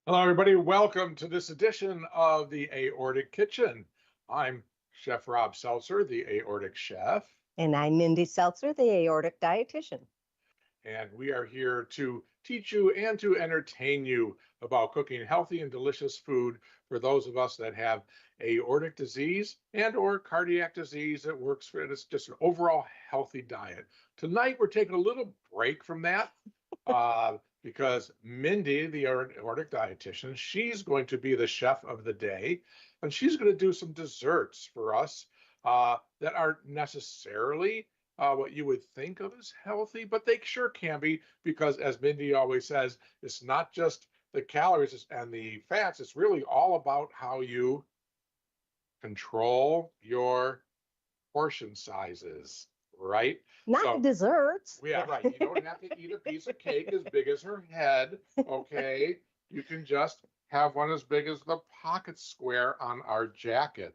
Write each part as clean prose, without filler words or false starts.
Hello, everybody. Welcome to this edition of the Aortic Kitchen. I'm Chef Rob Seltzer, the Aortic Chef, And I'm Mindy Seltzer, the aortic dietitian. and we are here to teach you and to entertain you about cooking healthy and delicious food for those of us that have aortic disease and/or cardiac disease that works for it. It's just an overall healthy diet. Tonight, we're taking a little break from that. Because Mindy, the aortic dietitian, she's going to be the chef of the day, and she's going to do some desserts for us that aren't necessarily what you would think of as healthy, but they sure can be because, as Mindy always says, it's not just the calories and the fats, it's really all about how you control your portion sizes, right? Not So, desserts. yeah, right. You don't have to eat a piece of cake as big as her head, okay? You can just have one as big as the pocket square on our jacket,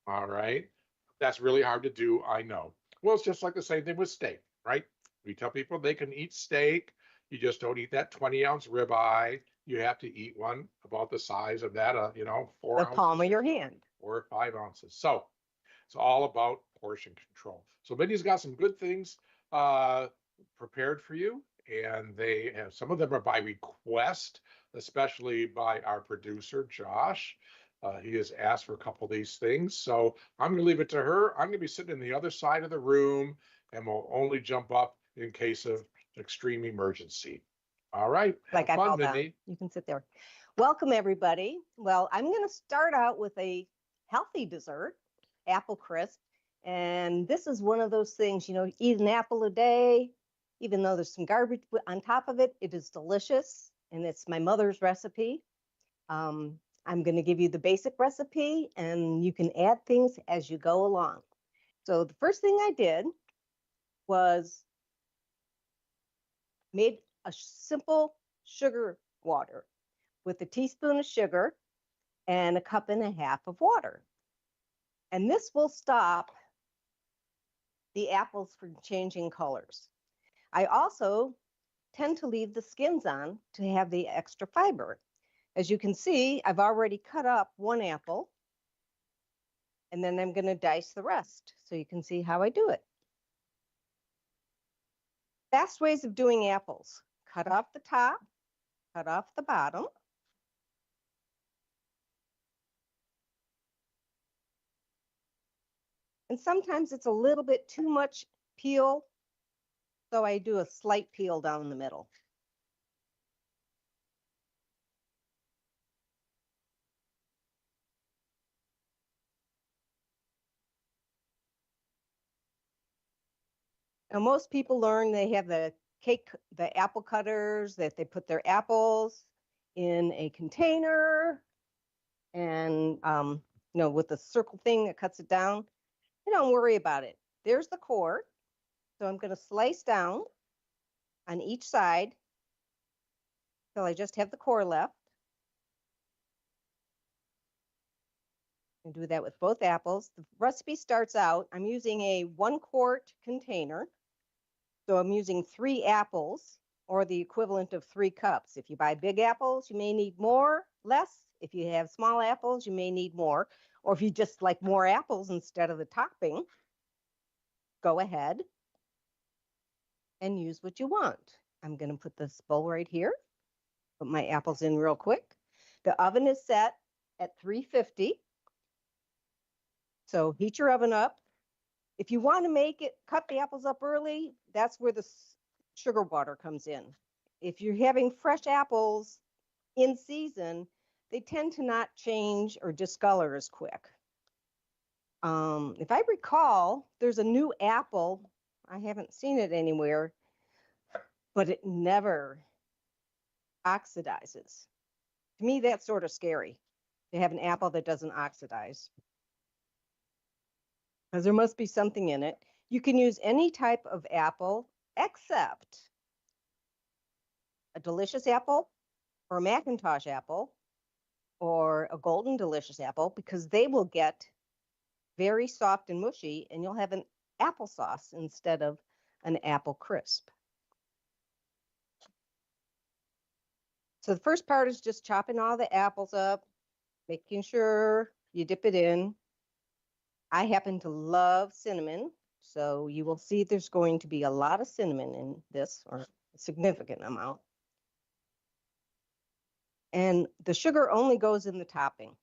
all right? That's really hard to do, I know. Well, it's just like the same thing with steak, right? We tell people they can eat steak. You just don't eat that 20-ounce ribeye. You have to eat one about the size of that, 4 The ounces, palm of your hand. 4 or 5 ounces. So it's all about portion control. So Mindy's got some good things prepared for you, and they have some of them are by request, especially by our producer Josh. He has asked for a couple of these things, so I'm going to leave it to her. I'm going to be sitting in the other side of the room, and we'll only jump up in case of extreme emergency. All right, Like have I fun, call Mindy. them. You can sit there. Welcome, everybody. Well, I'm going to start out with a healthy dessert, apple crisp. And this is one of those things, eat an apple a day, even though there's some garbage on top of it, it is delicious. And it's my mother's recipe. I'm going to give you the basic recipe, and you can add things as you go along. So the first thing I did was made a simple sugar water with a teaspoon of sugar and a cup and a half of water. And this will stop the apples from changing colors. I also tend to leave the skins on to have the extra fiber. As you can see, I've already cut up one apple, and then I'm going to dice the rest so you can see how I do it. Fast ways of doing apples: cut off the top, cut off the bottom. And sometimes it's a little bit too much peel, so I do a slight peel down the middle. Now, most people learn they have the apple cutters, that they put their apples in a container and, with the circle thing that cuts it down. Don't worry about it. There's the core. So I'm going to slice down on each side till I just have the core left. And do that with both apples. The recipe starts out, I'm using a 1-quart container. So I'm using 3 apples, or the equivalent of 3 cups. If you buy big apples, you may need less. If you have small apples, you may need more. Or if you just like more apples instead of the topping, go ahead and use what you want. I'm going to put this bowl right here, put my apples in real quick. The oven is set at 350. So heat your oven up. If you want to cut the apples up early, that's where the sugar water comes in. If you're having fresh apples in season, they tend to not change or discolor as quick. If I recall, there's a new apple. I haven't seen it anywhere, but it never oxidizes. To me, that's sort of scary to have an apple that doesn't oxidize, because there must be something in it. You can use any type of apple except a delicious apple or a Macintosh apple or a golden delicious apple, because they will get very soft and mushy, and you'll have an applesauce instead of an apple crisp. So the first part is just chopping all the apples up, making sure you dip it in. I happen to love cinnamon, so you will see there's going to be a lot of cinnamon in this, or a significant amount. And the sugar only goes in the topping.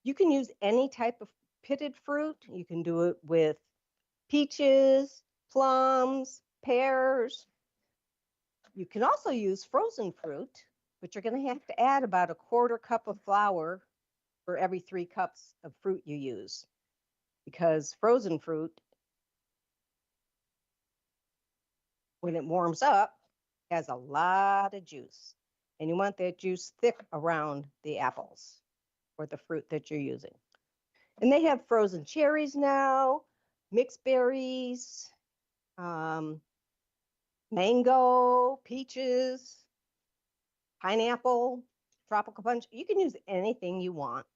You can use any type of pitted fruit. You can do it with peaches, plums, pears. You can also use frozen fruit, but you're going to have to add about a 1/4 cup of flour for every 3 cups of fruit you use, because frozen fruit, when it warms up, has a lot of juice, and you want that juice thick around the apples or the fruit that you're using. And they have frozen cherries now, mixed berries, mango, peaches, pineapple, tropical punch. You can use anything you want.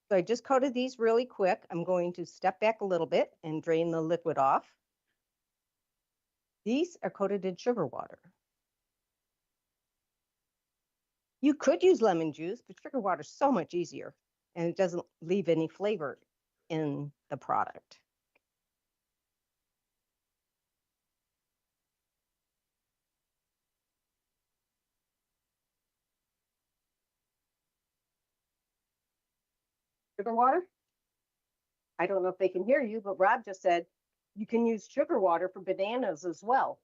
So I just coated these really quick. I'm going to step back a little bit and drain the liquid off. These are coated in sugar water. You could use lemon juice, but sugar water is so much easier, and it doesn't leave any flavor in the product. Sugar water? I don't know if they can hear you, but Rob just said you can use sugar water for bananas as well.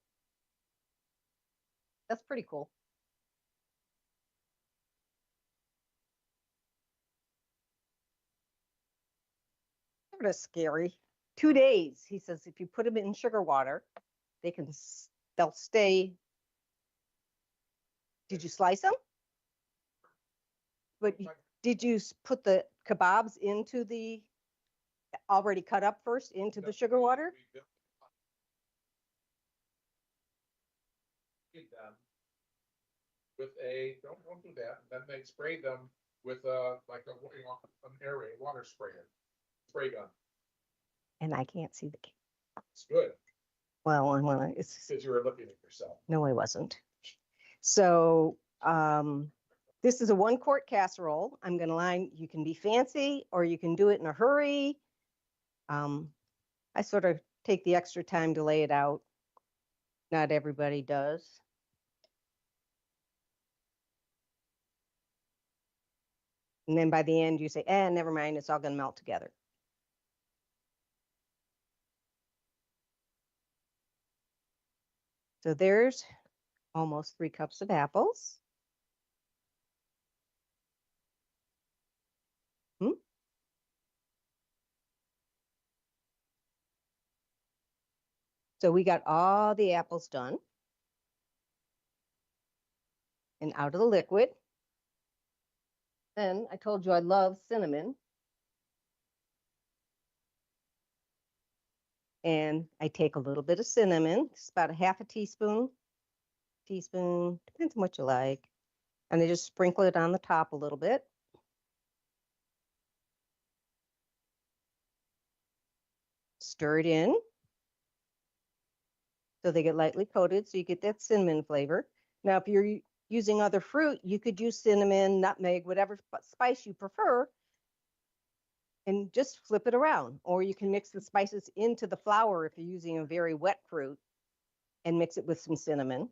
That's pretty cool. Sort of scary. 2 days, he says, if you put them in sugar water, they'll stay. Did you slice them? But did you put the kebabs into the already cut up first into the sugar water? With don't do that. Then they spray them with like an water sprayer, spray gun. And I can't see the cake. It's good. Well, it's because you were looking at yourself. No, I wasn't. So this is a 1-quart casserole. I'm going to line. You can be fancy or you can do it in a hurry. I sort of take the extra time to lay it out. Not everybody does. And then by the end, you say, never mind, it's all going to melt together. So there's almost 3 cups of apples. So we got all the apples done and out of the liquid. Then I told you I love cinnamon. And I take a little bit of cinnamon, it's about a 1/2 teaspoon, depends on what you like. And I just sprinkle it on the top a little bit. Stir it in so they get lightly coated so you get that cinnamon flavor. Now, if you're using other fruit, you could use cinnamon, nutmeg, whatever spice you prefer, and just flip it around. Or you can mix the spices into the flour if you're using a very wet fruit and mix it with some cinnamon.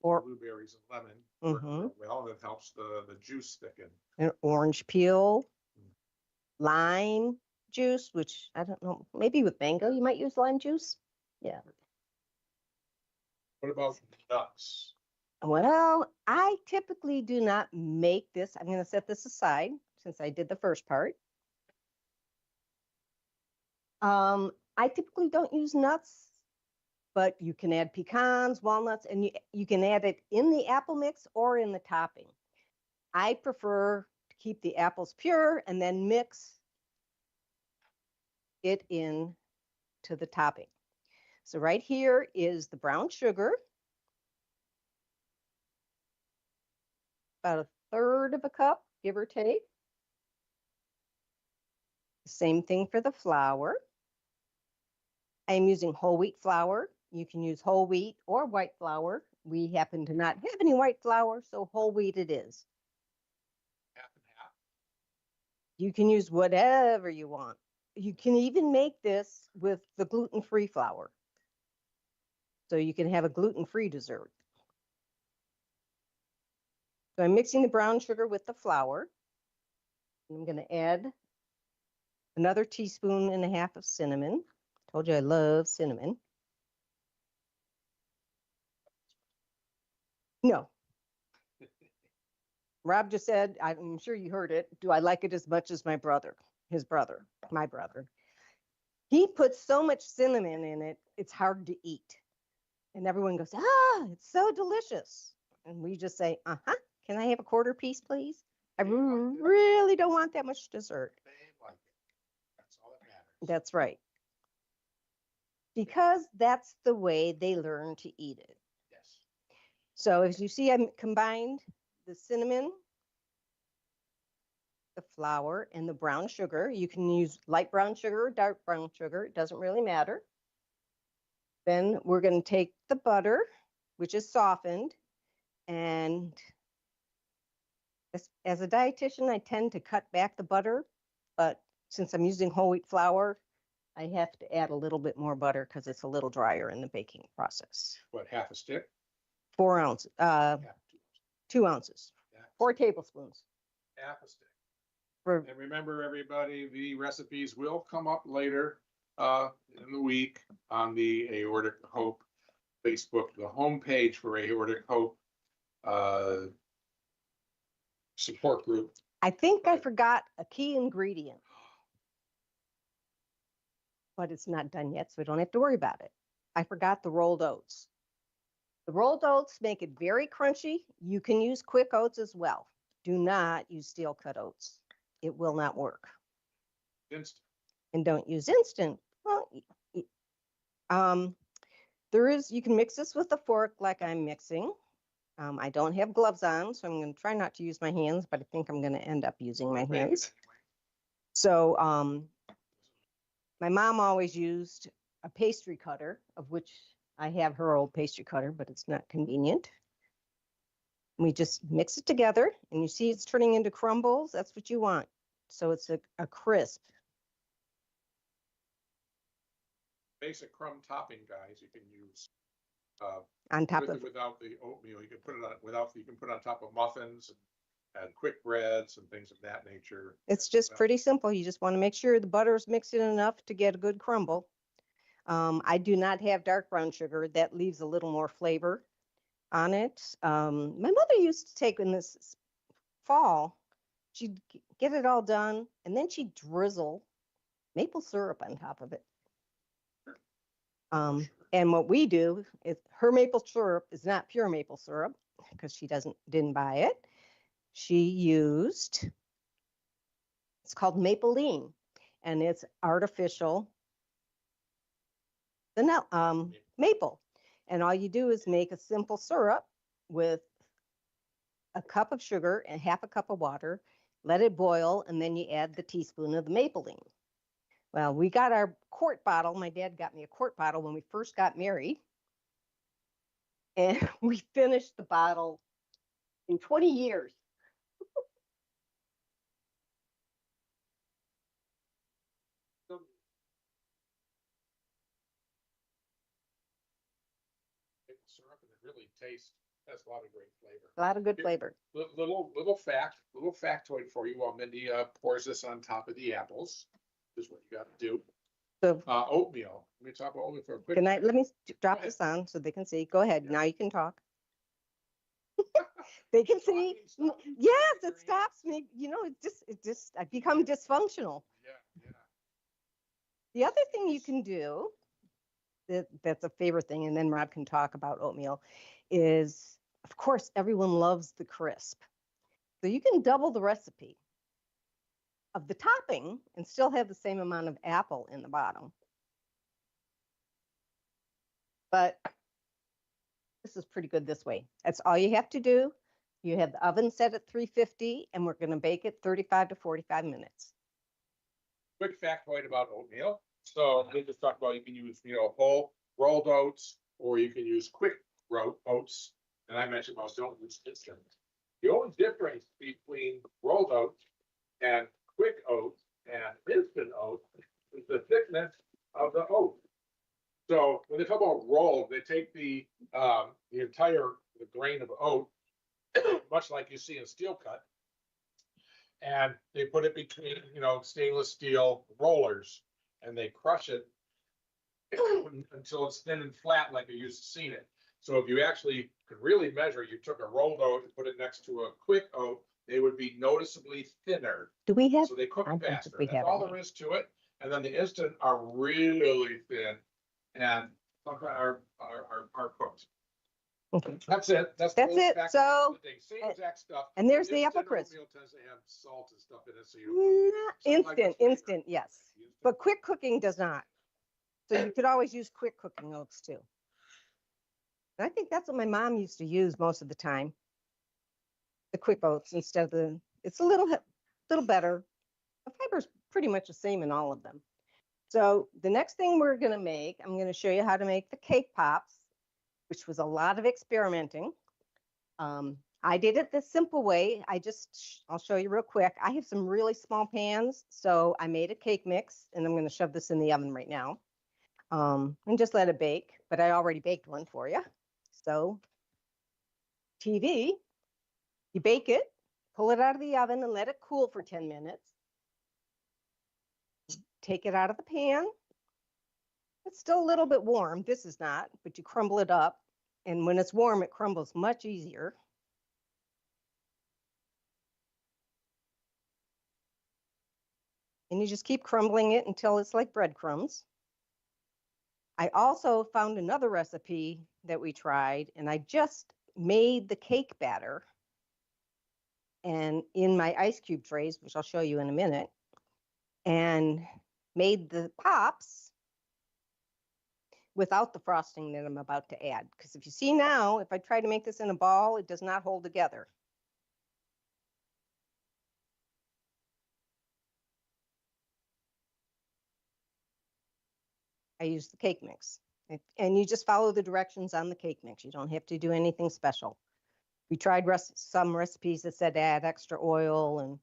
Or blueberries and lemon. Well, that helps the juice thicken. And orange peel, lime juice, which I don't know, maybe with mango you might use lime juice. Yeah. What about nuts? Well, I typically do not make this. I'm going to set this aside since I did the first part. I typically don't use nuts, but you can add pecans, walnuts, and you can add it in the apple mix or in the topping. I prefer to keep the apples pure and then mix it in to the topping. So right here is the brown sugar, about 1/3 of a cup, give or take. Same thing for the flour. I'm using whole wheat flour. You can use whole wheat or white flour. We happen to not have any white flour, so whole wheat it is. Half and half. You can use whatever you want. You can even make this with the gluten-free flour. So you can have a gluten-free dessert. So I'm mixing the brown sugar with the flour. I'm going to add another teaspoon and a half of cinnamon. Told you I love cinnamon. No. Rob just said, I'm sure you heard it, do I like it as much as my brother, my brother. He puts so much cinnamon in it, it's hard to eat. And everyone goes, it's so delicious. And we just say, can I have a quarter piece, please? I really don't want that much dessert. They like it. That's all that matters. That's right. Because that's the way they learn to eat it. Yes. So as you see, I combined the cinnamon, the flour, and the brown sugar. You can use light brown sugar or dark brown sugar. It doesn't really matter. Then we're going to take the butter, which is softened, and as a dietitian, I tend to cut back the butter, but since I'm using whole wheat flour, I have to add a little bit more butter because it's a little drier in the baking process. What, half a stick? 4 ounces, Yeah, 2 ounces, yeah. 4 tablespoons. Half a stick. For, And remember, everybody, the recipes will come up later in the week on the Aortic Hope Facebook, the homepage for Aortic Hope support group. I think I forgot a key ingredient, but it's not done yet, so we don't have to worry about it. I forgot the rolled oats. The rolled oats make it very crunchy. You can use quick oats as well. Do not use steel cut oats. It will not work. Instant. And don't use instant. Well, you can mix this with a fork like I'm mixing. I don't have gloves on, so I'm going to try not to use my hands, but I think I'm going to end up using my hands. So my mom always used a pastry cutter, of which I have her old pastry cutter, but it's not convenient. We just mix it together, and you see it's turning into crumbles. That's what you want. So it's a crisp. Basic crumb topping, guys, you can use On top of without the oatmeal. You can put it on you can put it on top of muffins and quick breads and things of that nature. It's just pretty simple. You just want to make sure the butter is mixed in enough to get a good crumble. I do not have dark brown sugar. That leaves a little more flavor on it. My mother used to take in this fall, she'd get it all done, and then she'd drizzle maple syrup on top of it. And what we do is her maple syrup is not pure maple syrup because she didn't buy it. She used, it's called mapeline, and it's artificial vanilla, maple. And all you do is make a simple syrup with a cup of sugar and half a cup of water, let it boil, and then you add the teaspoon of the mapeline. Well, we got our quart bottle. My dad got me a quart bottle when we first got married. And we finished the bottle in 20 years. Maple syrup, and it really tastes, has a lot of great flavor. A lot of good flavor. Little factoid for you while Mindy pours this on top of the apples. This is what you got to do. So oatmeal. Let me talk about oatmeal for a quick. let me drop this on so they can see. Go ahead. Yeah. Now you can talk. They can see. Yes, it stops me. You know, I become dysfunctional. Yeah. The other thing you can do, that's a favorite thing, and then Rob can talk about oatmeal, is, of course, everyone loves the crisp. So you can double the recipe of the topping and still have the same amount of apple in the bottom. But this is pretty good this way. That's all you have to do. You have the oven set at 350, and we're going to bake it 35 to 45 minutes. Quick factoid about oatmeal. So they just talked about you can use, whole rolled oats, or you can use quick oats. And I mentioned most don't use instant. The only difference between rolled oats and quick oats and instant oats is the thickness of the oat. So when they talk about rolled, they take the entire grain of oat, much like you see in steel cut, and they put it between stainless steel rollers, and they crush it until it's thin and flat like you used to see it. So if you actually could really measure, you took a rolled oat and put it next to a quick oat, they would be noticeably thinner. Do we have? So they cook I don't think faster. we That's have all any. there is to it. And then the instant are really thin and are cooked. Okay. That's it. That's it. So, same exact stuff. And there's the apple Instant crisp. oatmeal tends to have salt and stuff in it, so you Not like this instant, yes. But quick cooking does not. So you could always use quick cooking oats too. And I think that's what my mom used to use most of the time. The quick oats instead of the, it's a little better. The fiber's pretty much the same in all of them. So the next thing we're going to make, I'm going to show you how to make the cake pops, which was a lot of experimenting. I did it the simple way. I'll show you real quick. I have some really small pans, so I made a cake mix, and I'm going to shove this in the oven right now. And just let it bake, but I already baked one for you. So TV, you bake it, pull it out of the oven and let it cool for 10 minutes. Take it out of the pan. It's still a little bit warm. This is not, but you crumble it up. And when it's warm, it crumbles much easier. And you just keep crumbling it until it's like breadcrumbs. I also found another recipe that we tried, and I just made the cake batter and in my ice cube trays, which I'll show you in a minute, and made the pops without the frosting that I'm about to add. Because if you see now, if I try to make this in a ball, it does not hold together. I use the cake mix. And you just follow the directions on the cake mix. You don't have to do anything special. We tried some recipes that said add extra oil,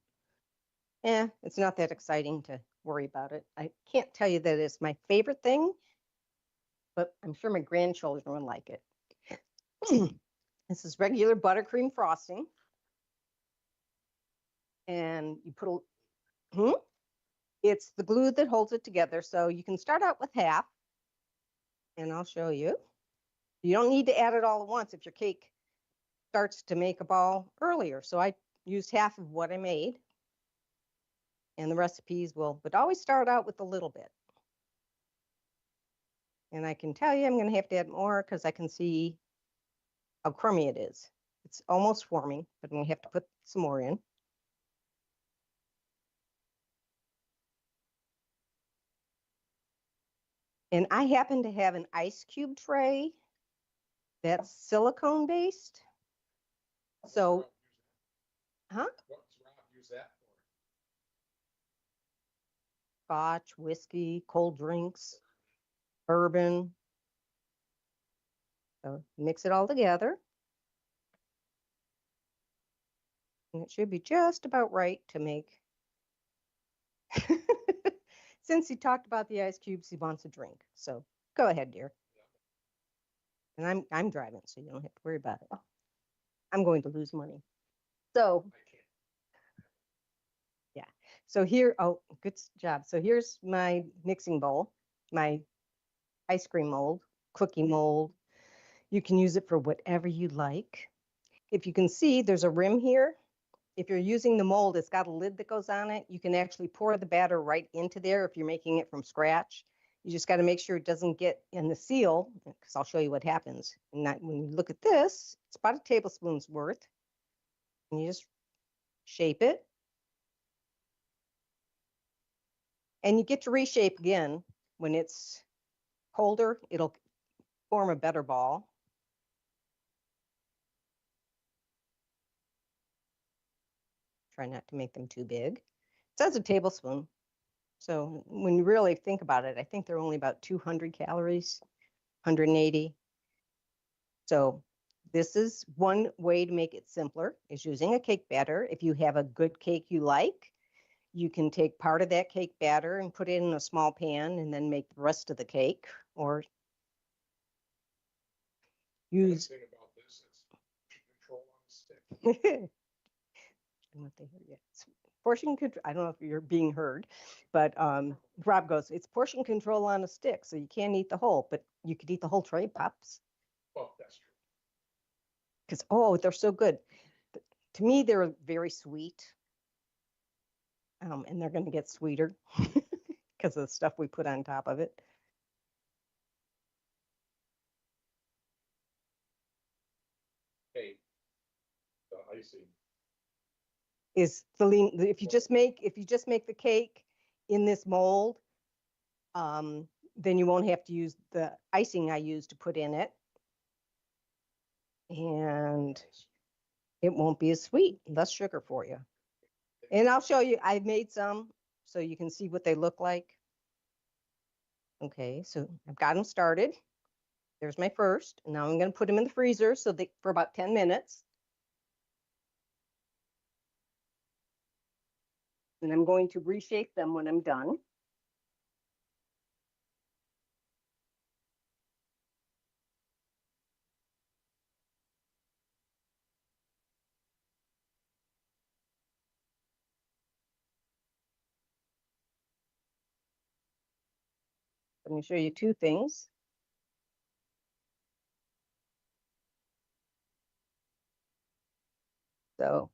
and it's not that exciting to worry about it. I can't tell you that it's my favorite thing, but I'm sure my grandchildren would like it. This is regular buttercream frosting. And you put it's the glue that holds it together. So you can start out with half, and I'll show you. You don't need to add it all at once if your cake starts to make a ball earlier. So I used half of what I made. And the recipes but always start out with a little bit. And I can tell you I'm going to have to add more because I can see how crummy it is. It's almost forming, but I'm going to have to put some more in. And I happen to have an ice cube tray that's silicone based. So, huh? What's Rob use that for? Scotch, whiskey, cold drinks, bourbon. So mix it all together. And it should be just about right to make. Since he talked about the ice cubes, he wants a drink. So go ahead, dear. And I'm driving, so you don't have to worry about it. I'm going to lose money. So yeah. So here, oh, good job. So here's my mixing bowl, my ice cream mold, cookie mold. You can use it for whatever you like. If you can see, there's a rim here. If you're using the mold, it's got a lid that goes on it. You can actually pour the batter right into there if you're making it from scratch. You just got to make sure it doesn't get in the seal, because I'll show you what happens. And when you look at this, it's about a tablespoon's worth. And you just shape it. And you get to reshape again. When it's colder, it'll form a better ball. Try not to make them too big. It says a tablespoon. So when you really think about it, I think they're only about 200 calories. 180. So this is one way to make it simpler, is using a cake batter. If you have a good cake you like, you can take part of that cake batter and put it in a small pan and then make the rest of the cake, or use. Thing about this is control on the stick. Portion control. I don't know if you're being heard, but Rob goes, it's portion control on a stick, so you can't eat the whole, but you could eat the whole tray, Pops. Well, that's true. Because, oh, they're so good. To me, they're very sweet. And they're going to get sweeter because of the stuff we put on top of it. Hey, the icing is if you just make the cake in this mold, then you won't have to use the icing I used to put in it, and it won't be as sweet, less sugar for you. And I'll show you, I've made some so you can see what they look like. Okay, so I've got them started. There's my first. Now I'm going to put them in the freezer for about 10 minutes. And I'm going to reshape them when I'm done. Let me show you two things. So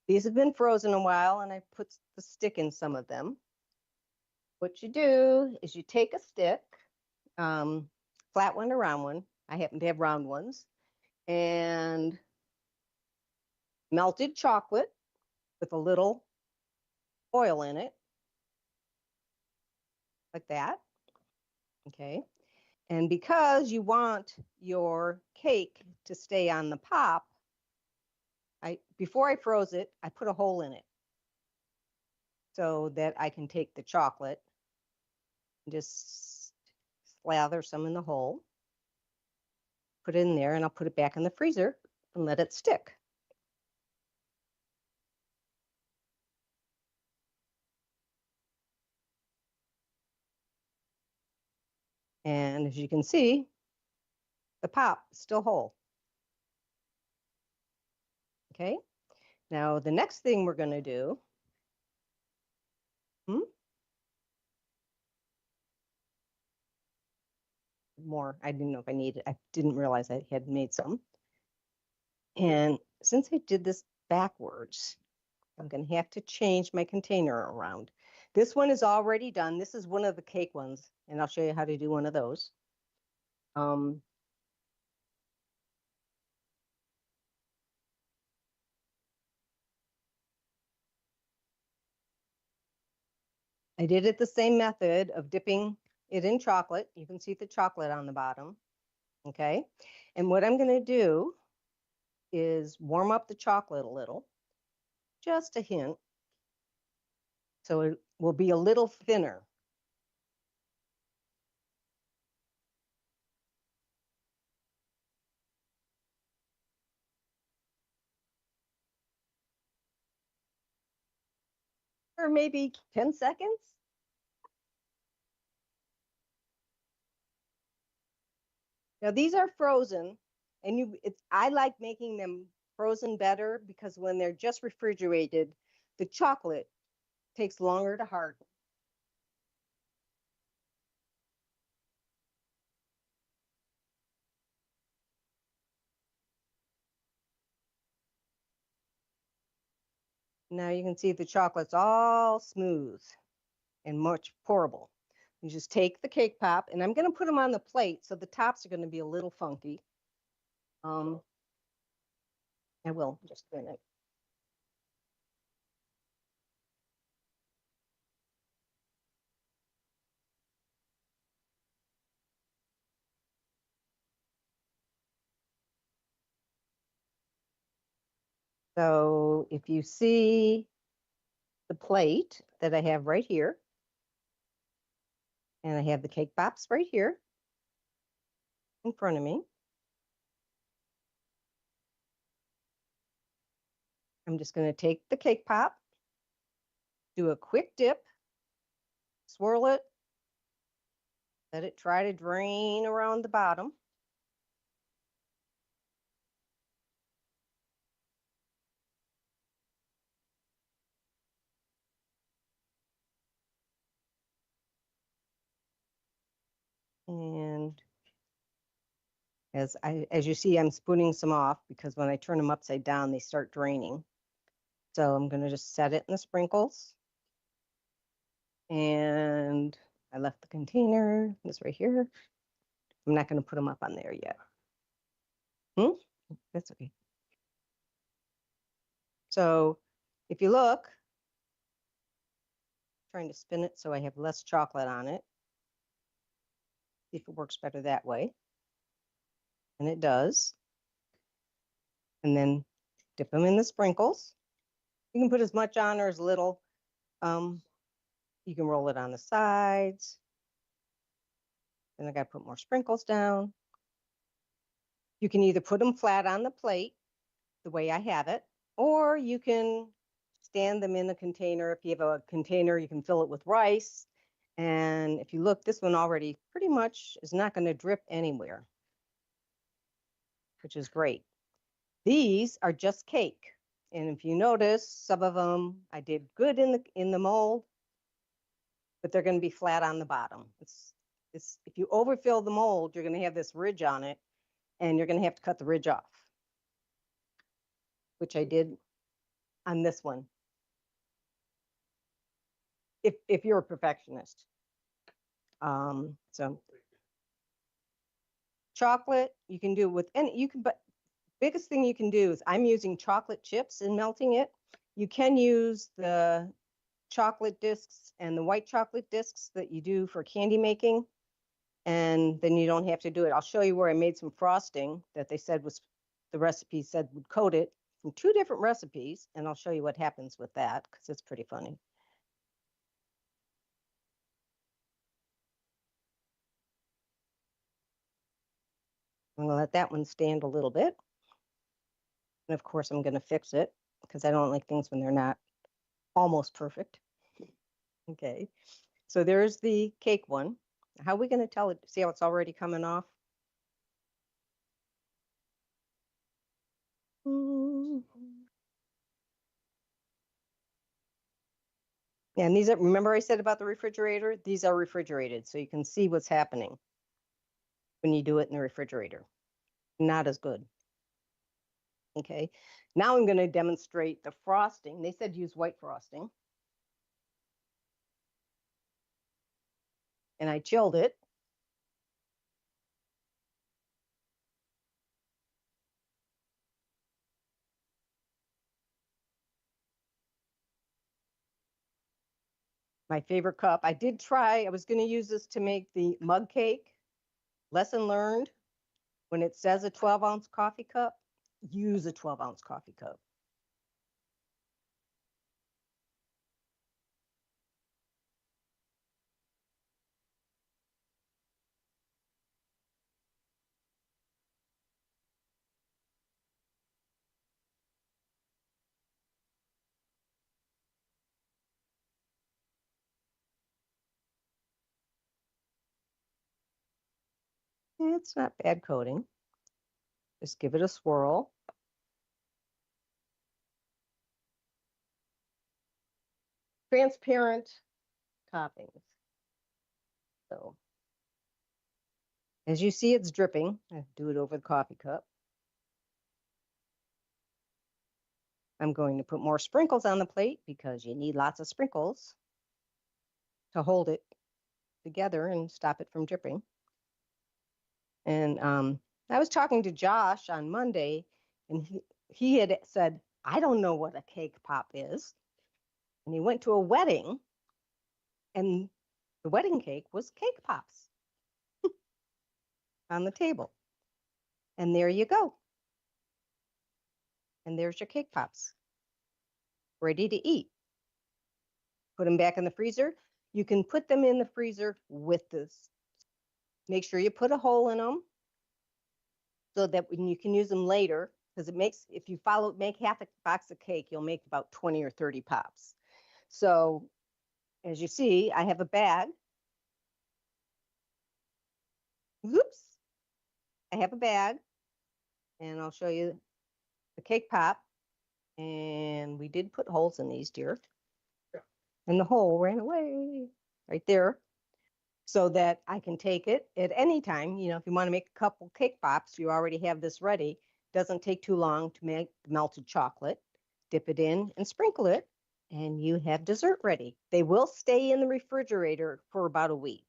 these have been frozen a while, and I put the stick in some of them. What you do is you take a stick, flat one or round one. I happen to have round ones, and melted chocolate with a little oil in it, like that. Okay. And because you want your cake to stay on the pop, before I froze it, I put a hole in it so that I can take the chocolate and just slather some in the hole, put it in there, and I'll put it back in the freezer and let it stick. And as you can see, the pop is still whole. Okay, now the next thing we're going to do, more, I didn't know if I needed, I didn't realize I had made some. And since I did this backwards, I'm going to have to change my container around. This one is already done. This is one of the cake ones, and I'll show you how to do one of those. I did it the same method of dipping it in chocolate. You can see the chocolate on the bottom. Okay. And what I'm going to do is warm up the chocolate a little, just a hint. So it will be a little thinner. Or maybe 10 seconds. Now these are frozen, and I like making them frozen better because when they're just refrigerated, the chocolate takes longer to harden. Now you can see the chocolate's all smooth and much pourable. You just take the cake pop, and I'm going to put them on the plate, so the tops are going to be a little funky. I will just a minute. So if you see the plate that I have right here, And I have the cake pops right here in front of me. I'm just going to take the cake pop, do a quick dip, swirl it, let it try to drain around the bottom. And as you see, I'm spooning some off because when I turn them upside down, they start draining. So I'm going to just set it in the sprinkles. And I left the container, this right here. I'm not going to put them up on there yet. That's okay. So if you look, trying to spin it so I have less chocolate on it. See if it works better that way. And it does. And then dip them in the sprinkles. You can put as much on or as little. You can roll it on the sides. Then I got to put more sprinkles down. You can either put them flat on the plate, the way I have it, or you can stand them in a container. If you have a container, you can fill it with rice. And if you look, this one already pretty much is not going to drip anywhere, which is great. These are just cake. And if you notice, some of them I did good in the mold, but they're going to be flat on the bottom. If you overfill the mold, you're going to have this ridge on it, and you're going to have to cut the ridge off, which I did on this one. If you're a perfectionist. So chocolate, you can do with any, but biggest thing you can do is I'm using chocolate chips and melting it. You can use the chocolate discs and the white chocolate discs that you do for candy making, and then you don't have to do it. I'll show you where I made some frosting that they said was, the recipe said would coat it, from 2 different recipes, and I'll show you what happens with that because it's pretty funny. I'm going to let that one stand a little bit. And of course, I'm going to fix it because I don't like things when they're not almost perfect. Okay, so there's the cake one. How are we going to tell it? See how it's already coming off? Yeah, and these are, remember I said about the refrigerator? These are refrigerated, so you can see what's happening when you do it in the refrigerator. Not as good. Okay, now I'm going to demonstrate the frosting. They said use white frosting. And I chilled it. My favorite cup. I did try, I was going to use this to make the mug cake. Lesson learned, when it says a 12-ounce coffee cup, use a 12-ounce coffee cup. It's not bad coating. Just give it a swirl. Transparent toppings. So as you see, it's dripping. I do it over the coffee cup. I'm going to put more sprinkles on the plate because you need lots of sprinkles to hold it together and stop it from dripping. And I was talking to Josh on Monday, and he had said, I don't know what a cake pop is. And he went to a wedding, and the wedding cake was cake pops on the table. And there you go. And there's your cake pops, ready to eat. Put them back in the freezer. You can put them in the freezer with this. Make sure you put a hole in them so that when you can use them later, because it makes, if you make half a box of cake, you'll make about 20 or 30 pops. So as you see, I have a bag. Oops. I have a bag, and I'll show you the cake pop. And we did put holes in these, dear. Yeah. And the hole ran away right there, so that I can take it at any time. You know, if you want to make a couple cake pops, you already have this ready. Doesn't take too long to make melted chocolate. Dip it in and sprinkle it, and you have dessert ready. They will stay in the refrigerator for about a week.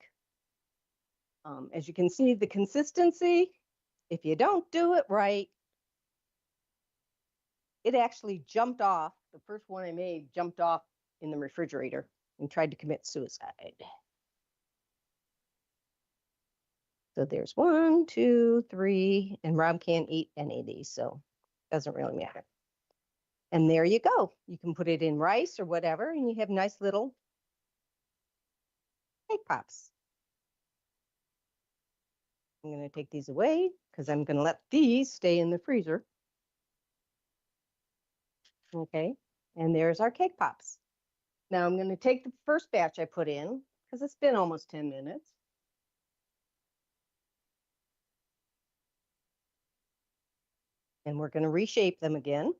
As you can see, the consistency, if you don't do it right, it actually jumped off. The first one I made jumped off in the refrigerator and tried to commit suicide. So there's 1, 2, 3, and Rob can't eat any of these, so it doesn't really matter. And there you go. You can put it in rice or whatever, and you have nice little cake pops. I'm going to take these away because I'm going to let these stay in the freezer. Okay, and there's our cake pops. Now I'm going to take the first batch I put in because it's been almost 10 minutes. And we're going to reshape them again.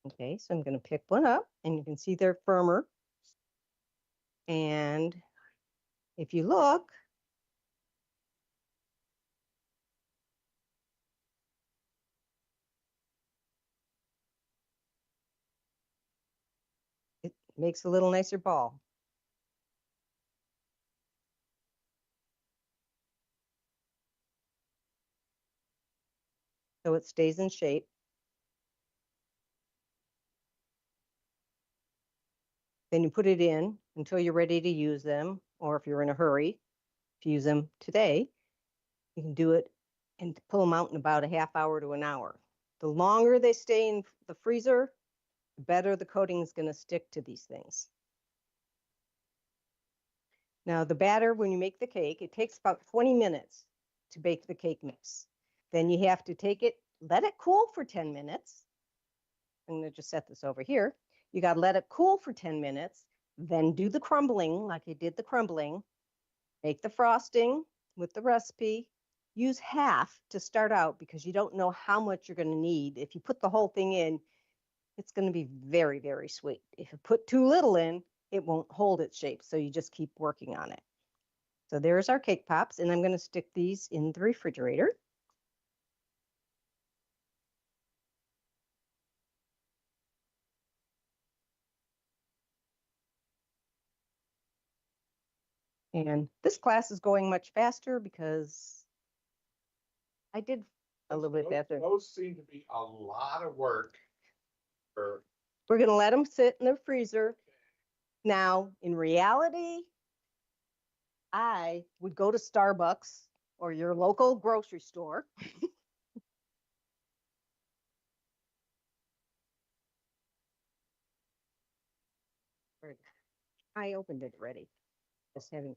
Okay, so I'm going to pick one up, and you can see they're firmer. And if you look, it makes a little nicer ball. So it stays in shape. Then you put it in until you're ready to use them, or if you're in a hurry to use them today, you can do it and pull them out in about a half hour to an hour. The longer they stay in the freezer, the better the coating is going to stick to these things. Now the batter, when you make the cake, it takes about 20 minutes to bake the cake mix. Then you have to take it, let it cool for 10 minutes. I'm going to just set this over here. You got to let it cool for 10 minutes, then do the crumbling like I did the crumbling. Make the frosting with the recipe. Use half to start out because you don't know how much you're going to need. If you put the whole thing in, it's going to be very, very sweet. If you put too little in, it won't hold its shape. So you just keep working on it. So there's our cake pops, and I'm going to stick these in the refrigerator. And this class is going much faster because I did a little bit faster. Those seem to be a lot of work. We're going to let them sit in the freezer. Now, in reality, I would go to Starbucks or your local grocery store. I opened it already. Just having.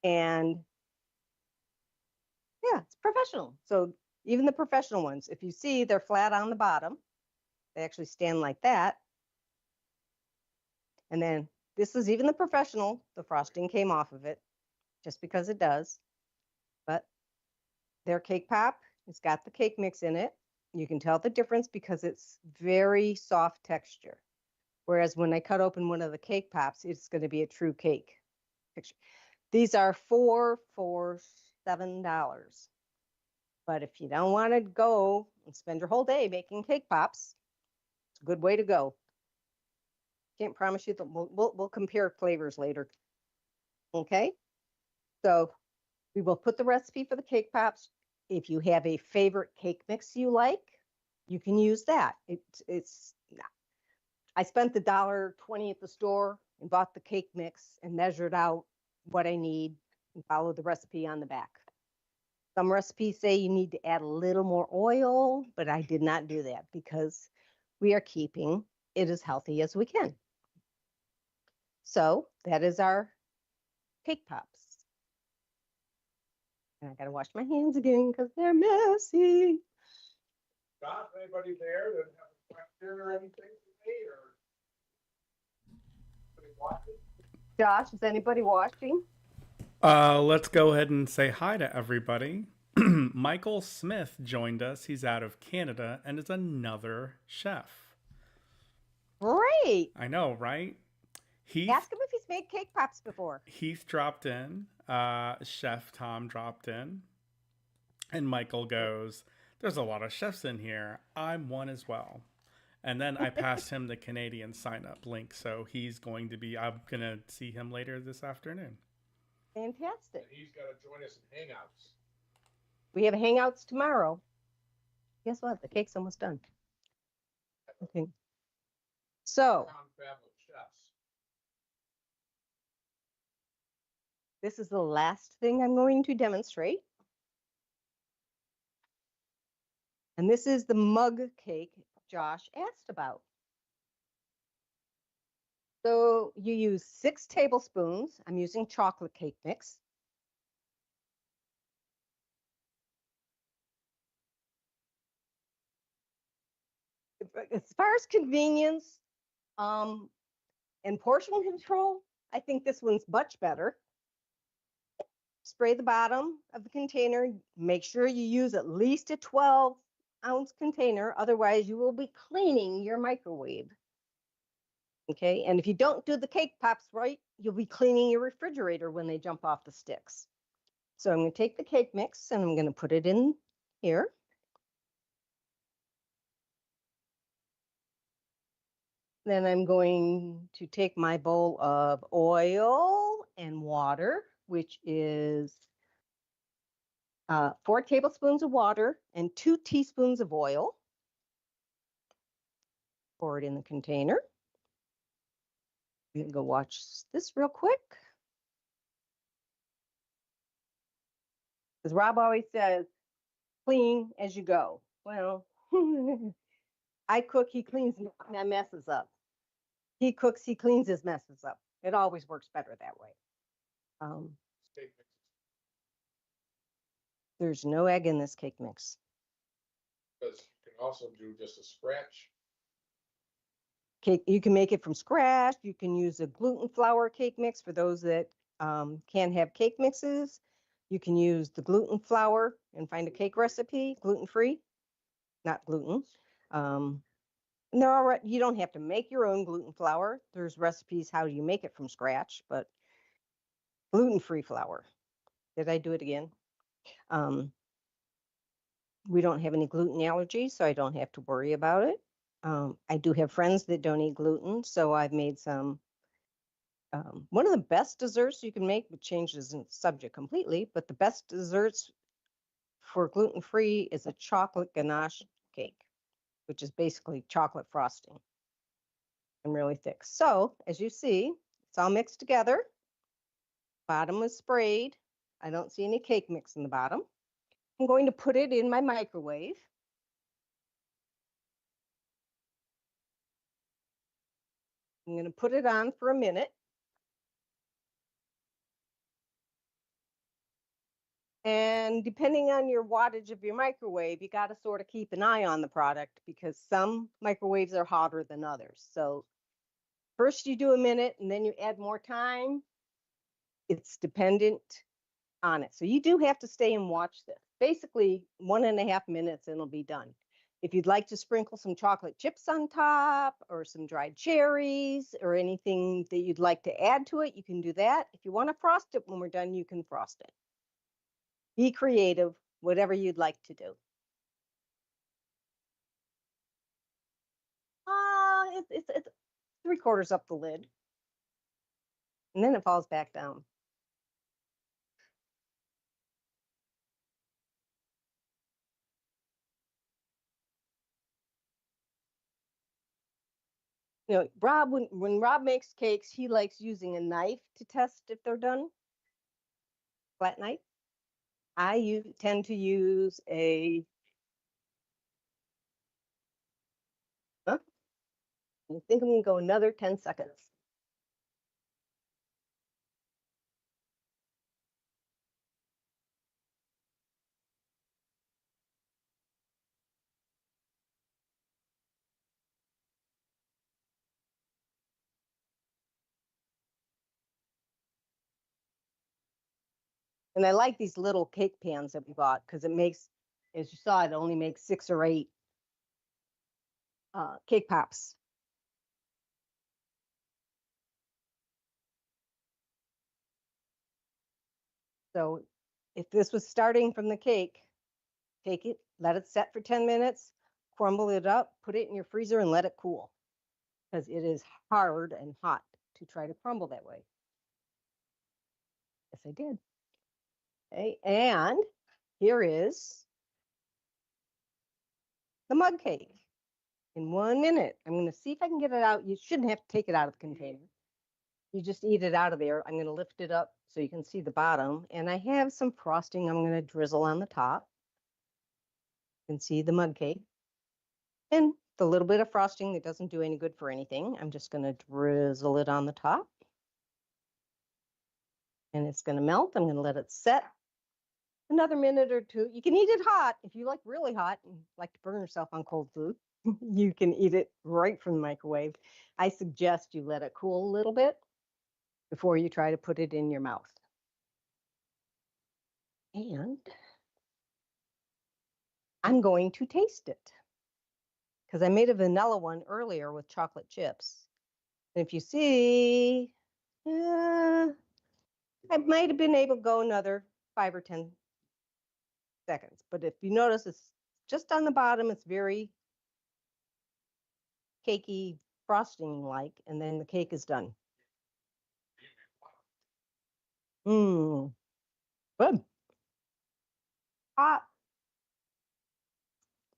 And yeah, it's professional. So even the professional ones, if you see, they're flat on the bottom. They actually stand like that. And then this is even the professional. The frosting came off of it just because it does. But their cake pop, it's got the cake mix in it. You can tell the difference because it's very soft texture. Whereas when I cut open one of the cake pops, it's going to be a true cake picture. These are $4 for $7. But if you don't want to go and spend your whole day making cake pops, it's a good way to go. Can't promise you that we'll compare flavors later. Okay, so we will put the recipe for the cake pops. If you have a favorite cake mix you like, you can use that. I spent the $1.20 at the store and bought the cake mix and measured out what I need and followed the recipe on the back. Some recipes say you need to add a little more oil, but I did not do that because we are keeping it as healthy as we can. So that is our cake pops. And I gotta wash my hands again because they're messy. Josh, anybody there that have a question or anything for me, or anybody watching? Josh, is anybody watching? Let's go ahead and say hi to everybody. Michael Smith joined us. He's out of Canada and is another chef. Great. I know, right? Ask him if he's made cake pops before. Heath dropped in. Chef Tom dropped in. And Michael goes, there's a lot of chefs in here. I'm one as well. And then I passed him the Canadian sign-up link. So I'm going to see him later this afternoon. Fantastic. And he's got to join us in Hangouts. We have Hangouts tomorrow. Guess what? The cake's almost done. Okay. So this is the last thing I'm going to demonstrate. And this is the mug cake Josh asked about. So you use 6 tablespoons. I'm using chocolate cake mix. As far as convenience and portion control, I think this one's much better. Spray the bottom of the container. Make sure you use at least a 12-ounce container. Otherwise, you will be cleaning your microwave. Okay, and if you don't do the cake pops right, you'll be cleaning your refrigerator when they jump off the sticks. So I'm going to take the cake mix and I'm going to put it in here. Then I'm going to take my bowl of oil and water, which is 4 tablespoons of water and 2 teaspoons of oil. Pour it in the container. I'm going to go watch this real quick. Because Rob always says, clean as you go. Well, I cook, he cleans my messes up. He cooks, he cleans his messes up. It always works better that way. There's no egg in this cake mix. Because you can also do just a scratch. Cake, you can make it from scratch. You can use a gluten flour cake mix for those that can't have cake mixes. You can use the gluten flour and find a cake recipe, gluten-free, not gluten. And they're all right. You don't have to make your own gluten flour. There's recipes how you make it from scratch, but gluten-free flour. Did I do it again? We don't have any gluten allergies, so I don't have to worry about it. I do have friends that don't eat gluten, so I've made some. One of the best desserts you can make, which changes the subject completely, but the best desserts for gluten-free is a chocolate ganache cake, which is basically chocolate frosting and really thick. So as you see, it's all mixed together. Bottom is sprayed. I don't see any cake mix in the bottom. I'm going to put it in my microwave. I'm going to put it on for a minute. And depending on your wattage of your microwave, you got to sort of keep an eye on the product because some microwaves are hotter than others. So first you do a minute and then you add more time. It's dependent on it. So you do have to stay and watch this. Basically 1.5 minutes and it'll be done. If you'd like to sprinkle some chocolate chips on top or some dried cherries or anything that you'd like to add to it, you can do that. If you want to frost it when we're done, you can frost it. Be creative, whatever you'd like to do. It's 3/4 up the lid. And then it falls back down. You know, Rob, when Rob makes cakes, he likes using a knife to test if they're done. Flat knife. I tend to use a I think I'm gonna go another 10 seconds. And I like these little cake pans that we bought because it makes, as you saw, it only makes 6 or 8 cake pops. So if this was starting from the cake, take it, let it set for 10 minutes, crumble it up, put it in your freezer and let it cool because it is hard and hot to try to crumble that way. Yes, I did. Okay, and here is the mug cake. In 1 minute, I'm going to see if I can get it out. You shouldn't have to take it out of the container. You just eat it out of there. I'm going to lift it up so you can see the bottom. And I have some frosting I'm going to drizzle on the top. You can see the mug cake. And the little bit of frosting that doesn't do any good for anything, I'm just going to drizzle it on the top. And it's going to melt. I'm going to let it set another minute or two. You can eat it hot. If you like really hot and like to burn yourself on cold food, you can eat it right from the microwave. I suggest you let it cool a little bit before you try to put it in your mouth. And I'm going to taste it because I made a vanilla one earlier with chocolate chips. And if you see, I might have been able to go another 5 or 10 seconds. But if you notice, it's just on the bottom, it's very cakey, frosting like, and then the cake is done. Mmm, good. Hot,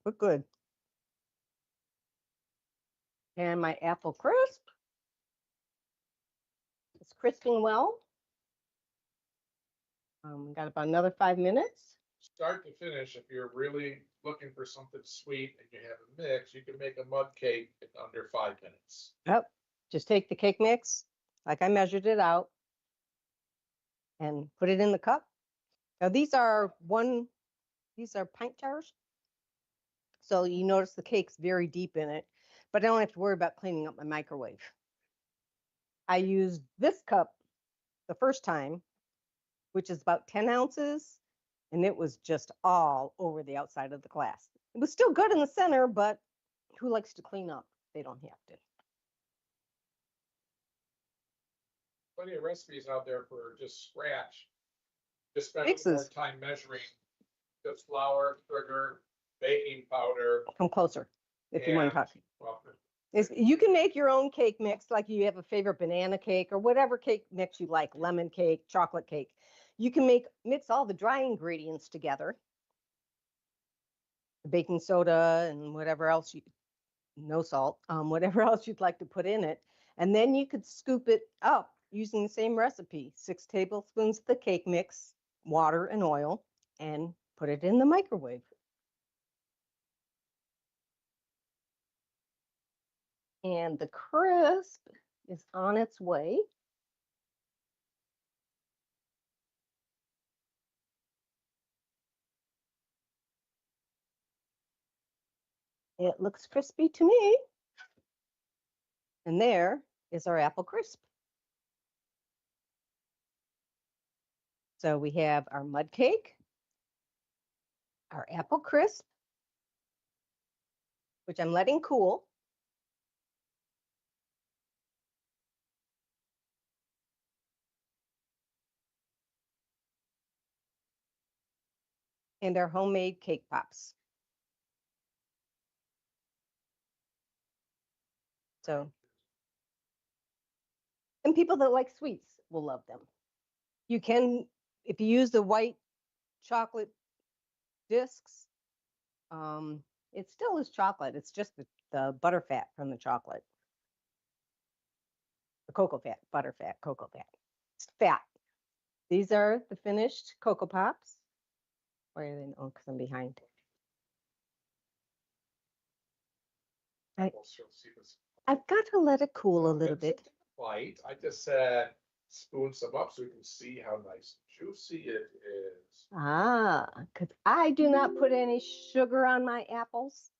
but good. And my apple crisp. It's crisping well. Got about another 5 minutes. Start to finish, if you're really looking for something sweet and you have a mix, you can make a mud cake in under 5 minutes. Yep. Just take the cake mix, like I measured it out, and put it in the cup. Now these are pint jars. So you notice the cake's very deep in it, but I don't have to worry about cleaning up my microwave. I used this cup the first time, which is about 10 ounces, and it was just all over the outside of the glass. It was still good in the center, but who likes to clean up? They don't have to. Plenty of recipes out there for just scratch. Just spend more time measuring just flour, sugar, baking powder. Come closer if you want to talk. Well, You can make your own cake mix, like you have a favorite banana cake or whatever cake mix you like, lemon cake, chocolate cake. You can mix all the dry ingredients together, the baking soda and whatever else no salt, whatever else you'd like to put in it. And then you could scoop it up using the same recipe, 6 tablespoons of the cake mix, water and oil, and put it in the microwave. And the crisp is on its way. It looks crispy to me. And there is our apple crisp. So we have our mud cake, our apple crisp, which I'm letting cool. And our homemade cake pops. So, and people that like sweets will love them. You can, if you use the white chocolate discs, it still is chocolate. It's just the butter fat from the chocolate. The cocoa fat, butter fat, cocoa fat. It's fat. These are the finished Cocoa Pops. Where are they? Oh, because I'm behind. I've got to let it cool a little It's bit. light. I just said spoon some up so you can see how nice and juicy it is. Because I do not put any sugar on my apples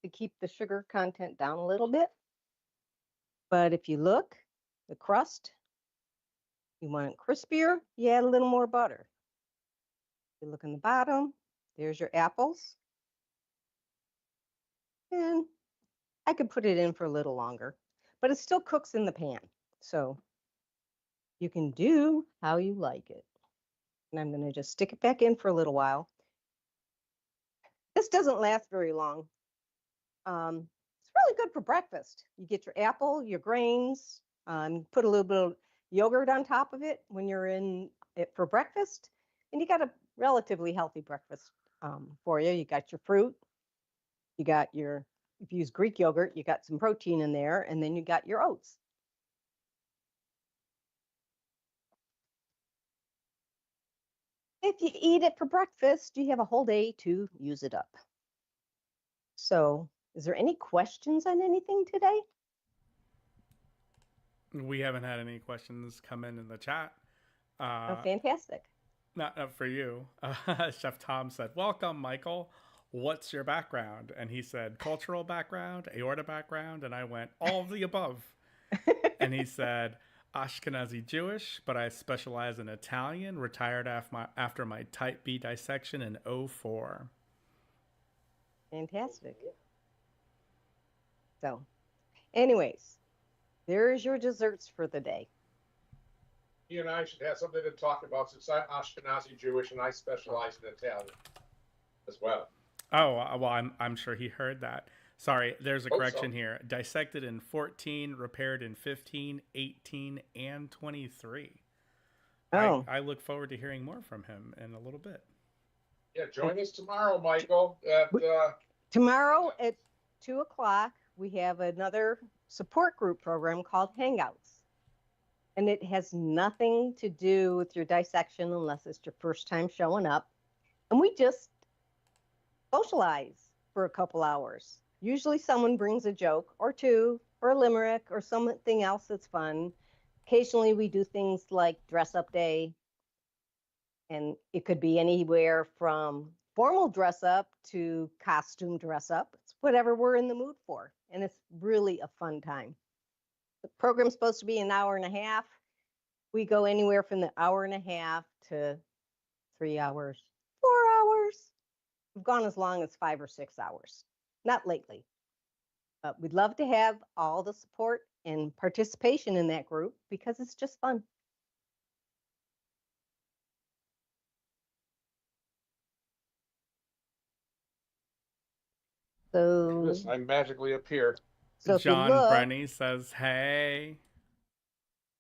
to keep the sugar content down a little bit. But if you look, the crust, you want it crispier, you add a little more butter. You look in the bottom, there's your apples. And I could put it in for a little longer, but it still cooks in the pan. So you can do how you like it. And I'm going to just stick it back in for a little while. This doesn't last very long. It's really good for breakfast. You get your apple, your grains, put a little bit of yogurt on top of it when you're in it for breakfast, and you got a relatively healthy breakfast for you. You got your fruit, you got your, if you use Greek yogurt, you got some protein in there, and then you got your oats. If you eat it for breakfast, you have a whole day to use it up. So, is there any questions on anything today? We haven't had any questions come in the chat. Oh, fantastic. Not for you. Chef Tom said, "Welcome, Michael. What's your background?" And he said, "Cultural background, aorta background." And I went, "All of the above." And he said, "Ashkenazi Jewish, but I specialize in Italian, retired after my type B dissection in 04. Fantastic. So, anyways, there's your desserts for the day. He and I should have something to talk about since I'm Ashkenazi Jewish and I specialize in Italian as well. Oh, well, I'm sure he heard that. Sorry, there's a Hope correction so. here. Dissected in 14, repaired in 15, 18, and 23. Oh, I look forward to hearing more from him in a little bit. Yeah, join us tomorrow, Michael. Tomorrow at 2 o'clock, we have another support group program called Hangouts. And it has nothing to do with your dissection unless it's your first time showing up. And we just socialize for a couple hours. Usually someone brings a joke or two or a limerick or something else that's fun. Occasionally we do things like dress up day. And it could be anywhere from formal dress up to costume dress up. It's whatever we're in the mood for. And it's really a fun time. The program's supposed to be an hour and a half. We go anywhere from the hour and a half to 3 hours, 4 hours. We've gone as long as 5 or 6 hours. Not lately. But we'd love to have all the support and participation in that group because it's just fun. So I magically appear. So if you John look, Brenny says, "Hey."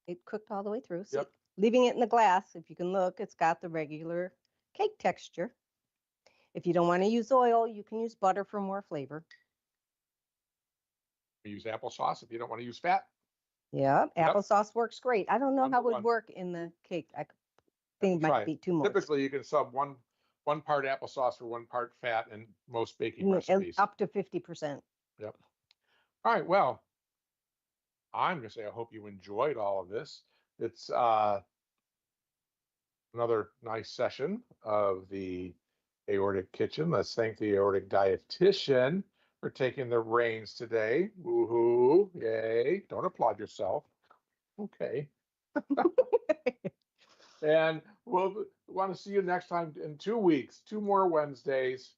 it cooked all the way through. So Yep. leaving it in the glass, if you can look, it's got the regular cake texture. If you don't want to use oil, you can use butter for more flavor. We use applesauce if you don't want to use fat. Yeah, Yep. applesauce works great. I don't know how it Number would one. work in the cake. I think it Try might it. be too much. Typically, you can sub one part applesauce for 1 part fat in most baking recipes. Up to 50%. Yep. All right. Well, I'm going to say I hope you enjoyed all of this. It's another nice session of the Aortic Kitchen. Let's thank the aortic dietitian for taking the reins today. Woohoo! Yay! Don't applaud yourself. Okay. And we'll want to see you next time in 2 weeks, 2 more Wednesdays.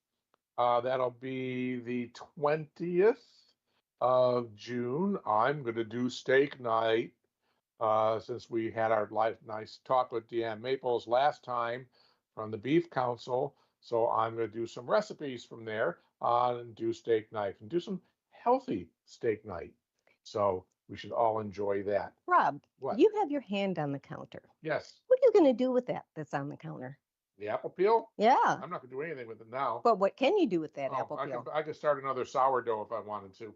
That'll be the 20th of June. I'm going to do steak night since we had our nice talk with Deanne Maples last time from the Beef Council. So I'm going to do some recipes from there and do steak night and do some healthy steak night. So we should all enjoy that. Rob, What? you have your hand on the counter. Yes. What are you going to do with that that's on the counter? The apple peel? Yeah. I'm not going to do anything with it now. But what can you do with that apple I peel? could start another sourdough if I wanted to.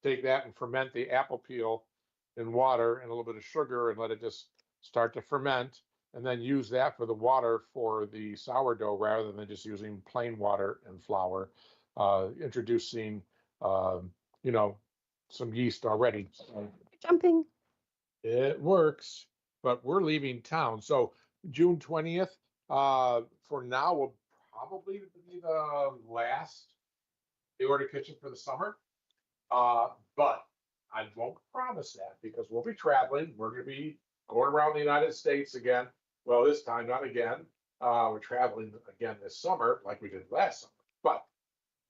Take that and ferment the apple peel in water and a little bit of sugar and let it just start to ferment, and then use that for the water for the sourdough rather than just using plain water and flour. Introducing, some yeast already. So Jumping. it works, but we're leaving town. So June 20th, for now, will probably be the last aortic kitchen for the summer. But I won't promise that because we'll be traveling. We're going to be going around the United States again. Well, this time, not again. We're traveling again this summer, like we did last summer. But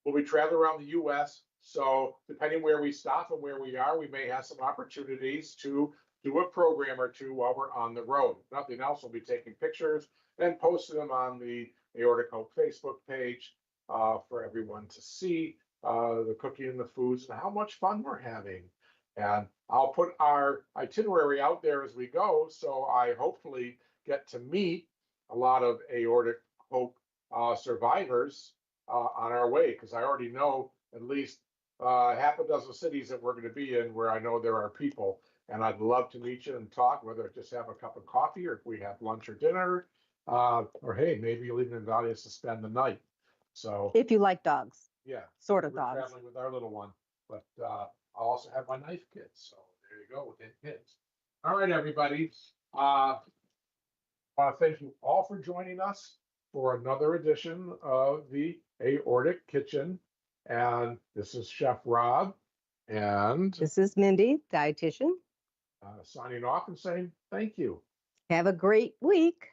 we'll be traveling around the U.S. So depending where we stop and where we are, we may have some opportunities to do a program or two while we're on the road. If nothing else, we'll be taking pictures and posting them on the Aortic Hope Facebook page for everyone to see the cooking and the foods and how much fun we're having. And I'll put our itinerary out there as we go. So I hopefully get to meet a lot of Aortic Hope survivors on our way, because I already know at least half a dozen cities that we're going to be in where I know there are people. And I'd love to meet you and talk, whether it's just have a cup of coffee or if we have lunch or dinner, or hey, maybe you'll even invite us to spend the night. So If you like dogs. yeah, Sort of we're dogs. traveling with our little one, but I'll also have my knife kids. So there you go with the kids. All right, everybody. I want to thank you all for joining us for another edition of the Aortic Kitchen. And this is Chef Rob. And This is Mindy, dietitian. signing off and saying thank you. Have a great week.